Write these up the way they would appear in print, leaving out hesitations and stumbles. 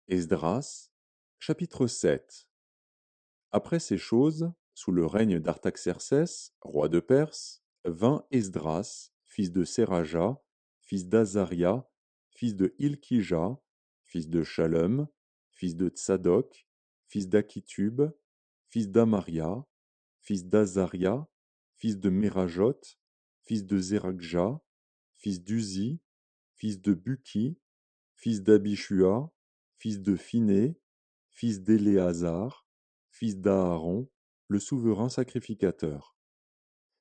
Esdras, chapitre 7. Après ces choses, sous le règne d'Artaxercès, roi de Perse, vint Esdras, fils de Séraja, fils d'Azaria, fils de Hilkija, fils de Shalom, fils de Tsadok, fils d'Akitub, fils d'Amaria, fils d'Azaria, fils de Merajot, fils de Zérakja, fils d'Uzi, fils de Buki, fils d'Abishua, fils de Phiné, fils d'Éléazar, fils d'Aaron, le souverain sacrificateur.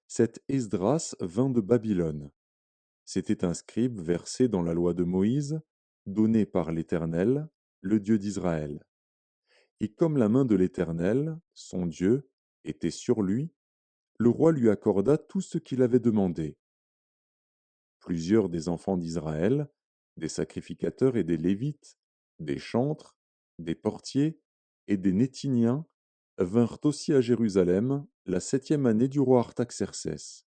Cet Esdras vint de Babylone. C'était un scribe versé dans la loi de Moïse, donnée par l'Éternel, le Dieu d'Israël. Et comme la main de l'Éternel, son Dieu, était sur lui, le roi lui accorda tout ce qu'il avait demandé. Plusieurs des enfants d'Israël, des sacrificateurs et des Lévites, des chantres, des portiers et des Néthiniens vinrent aussi à Jérusalem la 7e année du roi Artaxercès.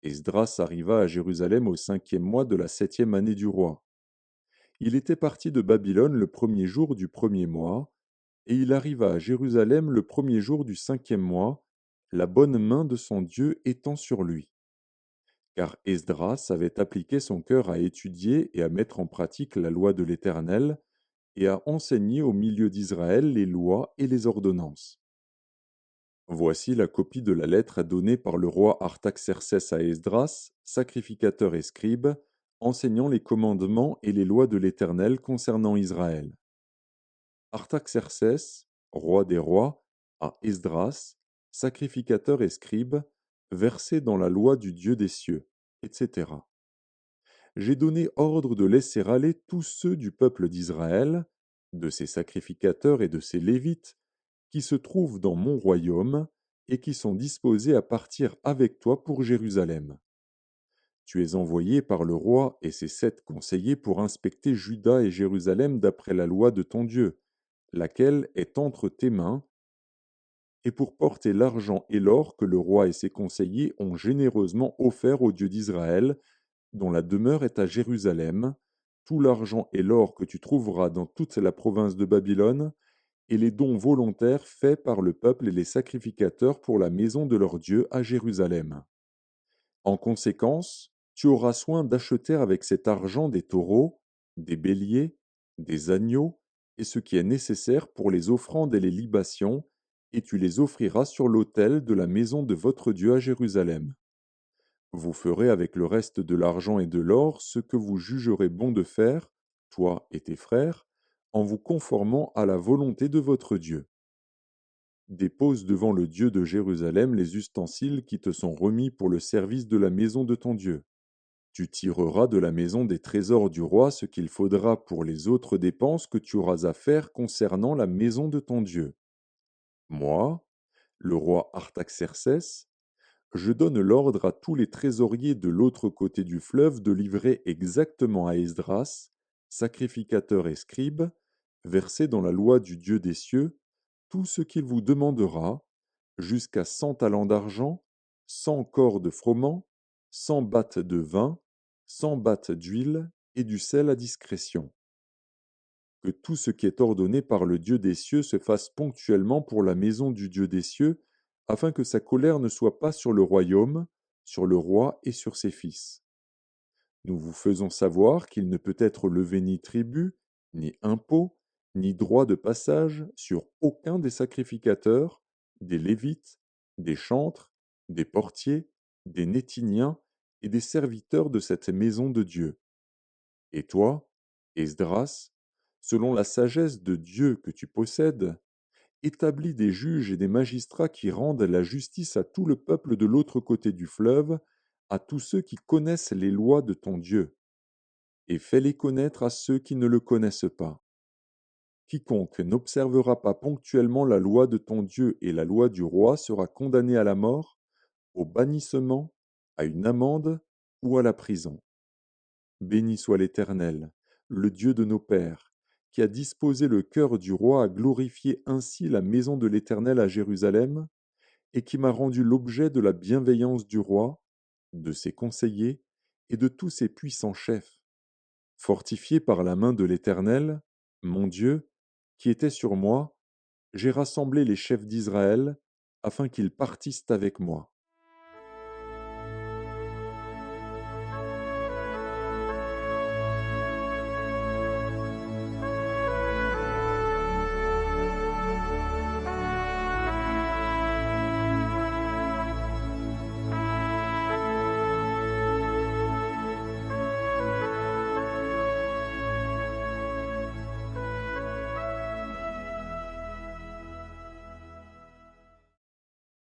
Esdras arriva à Jérusalem au 5e mois de la 7e année du roi. Il était parti de Babylone le premier jour du premier mois, et il arriva à Jérusalem le premier jour du 5e mois, la bonne main de son Dieu étant sur lui. Car Esdras avait appliqué son cœur à étudier et à mettre en pratique la loi de l'Éternel, et à enseigner au milieu d'Israël les lois et les ordonnances. Voici la copie de la lettre donnée par le roi Artaxercès à Esdras, sacrificateur et scribe, enseignant les commandements et les lois de l'Éternel concernant Israël. Artaxercès, roi des rois, à Esdras, sacrificateur et scribe, versé dans la loi du Dieu des cieux, etc. J'ai donné ordre de laisser aller tous ceux du peuple d'Israël, de ses sacrificateurs et de ses lévites, qui se trouvent dans mon royaume, et qui sont disposés à partir avec toi pour Jérusalem. Tu es envoyé par le roi et ses 7 conseillers pour inspecter Juda et Jérusalem d'après la loi de ton Dieu, laquelle est entre tes mains, et pour porter l'argent et l'or que le roi et ses conseillers ont généreusement offert au Dieu d'Israël, dont la demeure est à Jérusalem, tout l'argent et l'or que tu trouveras dans toute la province de Babylone, et les dons volontaires faits par le peuple et les sacrificateurs pour la maison de leur Dieu à Jérusalem. En conséquence, tu auras soin d'acheter avec cet argent des taureaux, des béliers, des agneaux, et ce qui est nécessaire pour les offrandes et les libations, et tu les offriras sur l'autel de la maison de votre Dieu à Jérusalem. Vous ferez avec le reste de l'argent et de l'or ce que vous jugerez bon de faire, toi et tes frères, en vous conformant à la volonté de votre Dieu. Dépose devant le Dieu de Jérusalem les ustensiles qui te sont remis pour le service de la maison de ton Dieu. Tu tireras de la maison des trésors du roi ce qu'il faudra pour les autres dépenses que tu auras à faire concernant la maison de ton Dieu. Moi, le roi Artaxercès, je donne l'ordre à tous les trésoriers de l'autre côté du fleuve de livrer exactement à Esdras, sacrificateur et scribe, versé dans la loi du Dieu des cieux, tout ce qu'il vous demandera, jusqu'à 100 talents d'argent, 100 corps de froment, 100 battes de vin, 100 battes d'huile et du sel à discrétion. Que tout ce qui est ordonné par le Dieu des cieux se fasse ponctuellement pour la maison du Dieu des cieux, afin que sa colère ne soit pas sur le royaume, sur le roi et sur ses fils. Nous vous faisons savoir qu'il ne peut être levé ni tribut, ni impôt, ni droit de passage sur aucun des sacrificateurs, des Lévites, des chantres, des portiers, des Néthiniens et des serviteurs de cette maison de Dieu. Et toi, Esdras, selon la sagesse de Dieu que tu possèdes, établis des juges et des magistrats qui rendent la justice à tout le peuple de l'autre côté du fleuve, à tous ceux qui connaissent les lois de ton Dieu, et fais-les connaître à ceux qui ne le connaissent pas. Quiconque n'observera pas ponctuellement la loi de ton Dieu et la loi du roi sera condamné à la mort, au bannissement, à une amende ou à la prison. Béni soit l'Éternel, le Dieu de nos pères, qui a disposé le cœur du roi à glorifier ainsi la maison de l'Éternel à Jérusalem, et qui m'a rendu l'objet de la bienveillance du roi, de ses conseillers et de tous ses puissants chefs. Fortifié par la main de l'Éternel, mon Dieu, qui était sur moi, j'ai rassemblé les chefs d'Israël afin qu'ils partissent avec moi.